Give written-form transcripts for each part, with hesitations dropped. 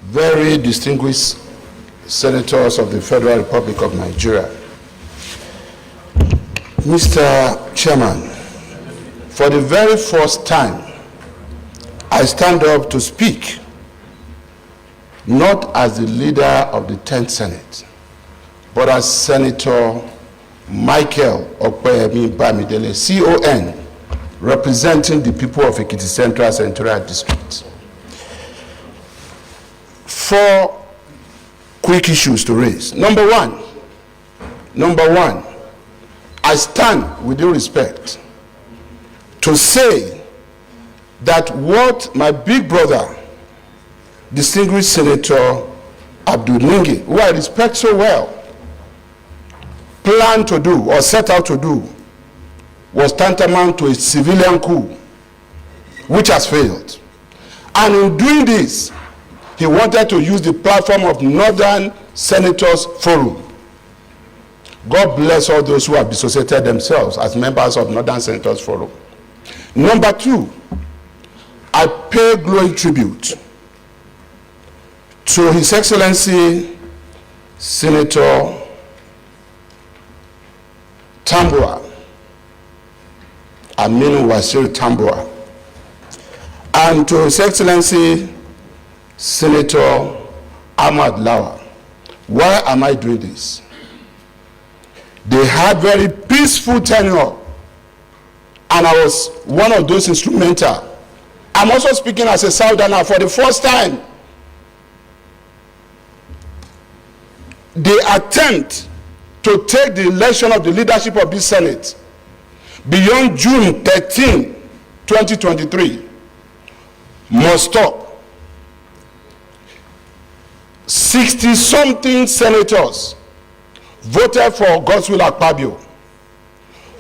very distinguished senators of the Federal Republic of Nigeria. Mr. Chairman, for the very first time, I stand up to speak, not as the leader of the 10th Senate, but as Senator Michael Opeyemi Bamidele, CON, representing the people of Ekiti Central Senatorial District. 4 quick issues to raise. Number one, I stand with due respect to say that what my big brother, distinguished Senator Abdul Ningi, who I respect so well, planned to do or set out to do was tantamount to a civilian coup, which has failed. And in doing this, he wanted to use the platform of Northern Senators Forum. God bless all those who have dissociated themselves as members of Northern Senators Forum. Number 2, I pay glowing tribute to His Excellency Senator Tambua, Aminu Waziri Tambua, and to His Excellency Senator Ahmad Lawa. Why am I doing this? They had very peaceful tenure, and I was one of those instrumental. I'm also speaking as a Southerner for the first time. The attempt to take the election of the leadership of this Senate beyond June 13, 2023 must stop. 60-something senators voted for Godswill Akpabio.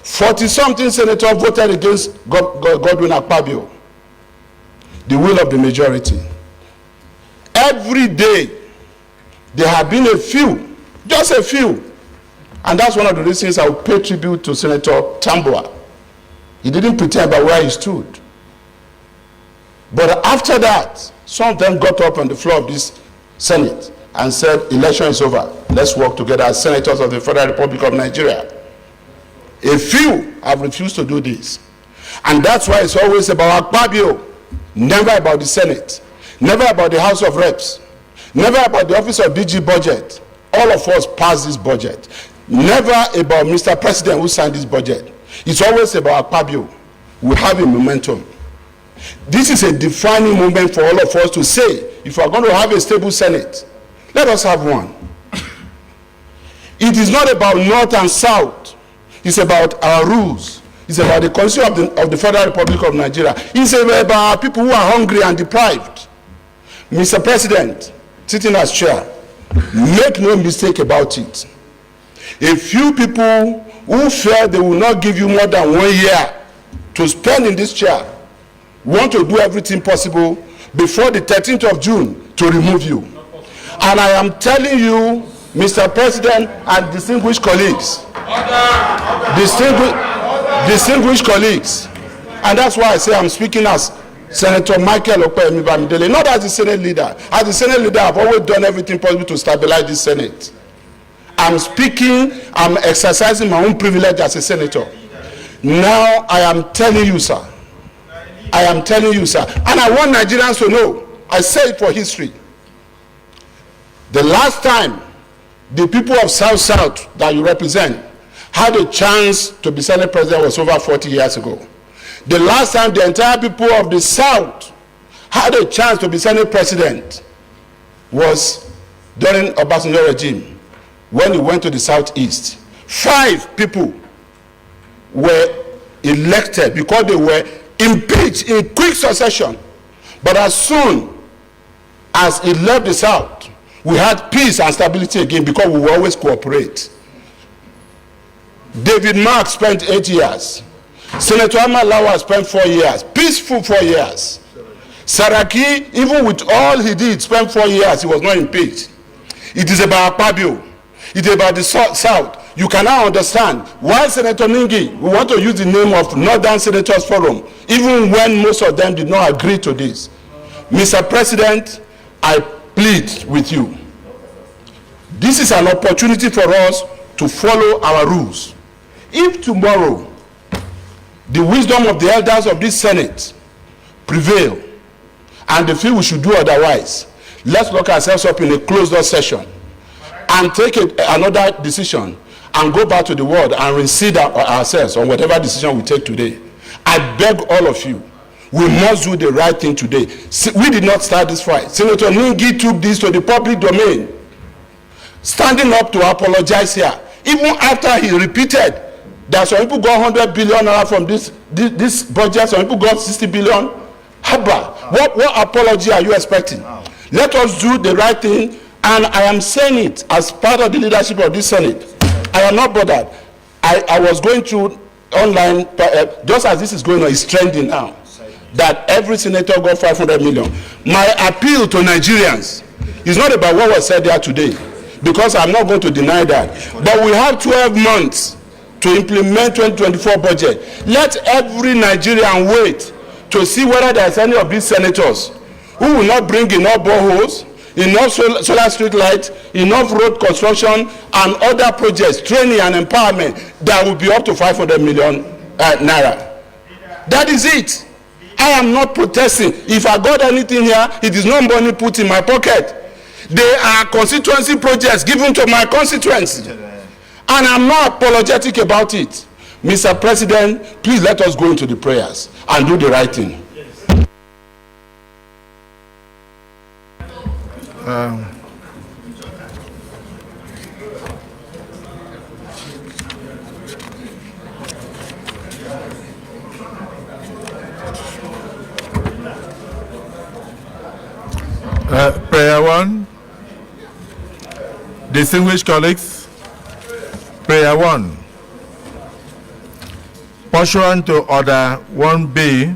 40-something senators voted against Godwin Akpabio. The will of the majority. Every day, there have been a few, just a few. And that's one of the reasons I will pay tribute to Senator Tambua. He didn't pretend about where he stood. But after that, some of them got up on the floor of this Senate and said, election is over. Let's work together as senators of the Federal Republic of Nigeria. A few have refused to do this. And that's why it's always about Akpabio, never about the Senate, never about the House of Reps, never about the Office of DG Budget. All of us passed this budget. Never about Mr. President who signed this budget. It's always about Akpabio. We have a momentum. This is a defining moment for all of us to say, if we are going to have a stable Senate, let us have one. It is not about North and South. It's about our rules. It's about the Constitution of the Federal Republic of Nigeria. It's about our people who are hungry and deprived. Mr. President, sitting as chair, make no mistake about it. A few people who fear they will not give you more than 1 year to spend in this chair want to do everything possible before the 13th of June to remove you. And I am telling you, Mr. President and distinguished colleagues, distinguished colleagues, and that's why I say I'm speaking as Senator Michael Opeyemi Bamidele, not as the Senate leader. As the Senate leader, I've always done everything possible to stabilize this Senate. I'm speaking, I'm exercising my own privilege as a senator. Now I am telling you, sir, and I want Nigerians to know, I say it for history. The last time the people of South that you represent had a chance to be Senate President was over 40 years ago. The last time the entire people of the South had a chance to be Senate President was during Obasanjo regime, when he went to the Southeast. 5 people were elected because they were impeached in quick succession. But as soon as he left the South, we had peace and stability again because we will always cooperate. David Mark spent 8 years. Senator Ahmad Lawa spent 4 years. Peaceful 4 years. Saraki, even with all he did, spent 4 years. He was not impeached. It is about Akpabio. It is about the South. You can now understand why Senator Ningi, we want to use the name of Northern Senators Forum, even when most of them did not agree to this. Mr. President, I plead with you. This is an opportunity for us to follow our rules. If tomorrow the wisdom of the elders of this Senate prevail and they feel we should do otherwise, let's lock ourselves up in a closed-door session and take another decision and go back to the world and reconsider ourselves on whatever decision we take today. I beg all of you, we must do the right thing today. We did not start this fight. Senator Ningi took this to the public domain, standing up to apologize here. Even after he repeated that some people got 100 billion from this budget, some people got 60 billion. Haba, what apology are you expecting? Let us do the right thing, and I am saying it as part of the leadership of this Senate. I am not bothered. I was going through online, just as this is going on, it's trending now, that every senator got 500 million. My appeal to Nigerians is not about what was said there today, because I'm not going to deny that. But we have 12 months to implement 2024 budget. Let every Nigerian wait to see whether there's any of these senators who will not bring enough boreholes, enough solar street lights, enough road construction, and other projects, training and empowerment that will be up to 500 million naira. That is it. I am not protesting. If I got anything here, it is not money put in my pocket. They are constituency projects given to my constituency. And I'm not apologetic about it. Mr. President, please let us go into the prayers and do the right thing. Prayer 1. Distinguished colleagues, Prayer 1. Pursuant to Order 1B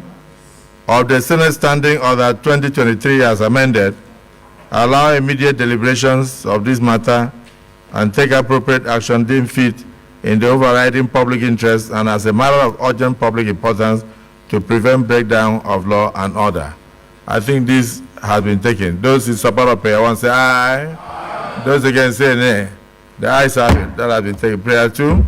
of the Senate Standing Order 2023 as amended, allow immediate deliberations of this matter and take appropriate action deemed fit in the overriding public interest and as a matter of urgent public importance to prevent breakdown of law and order. I think this has been taken. Those in support of Prayer 1 say aye. Aye. Those against say nay. The ayes have it. That has been taken. Prayer 2.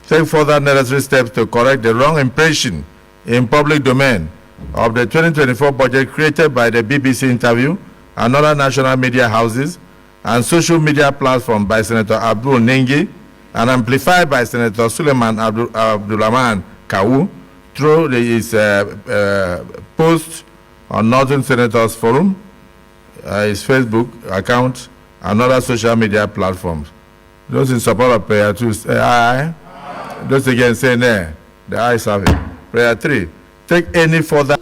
Take further necessary steps to correct the wrong impression in public domain of the 2024 budget created by the BBC interview and other national media houses and social media platforms by Senator Abdul Ningi and amplified by Senator Suleiman Abdulrahman Coup through his post on Northern Senators Forum, his Facebook account, and other social media platforms. Those in support of Prayer 2 say aye. Aye. Those against say nay. The ayes have it. Prayer 3. Take any further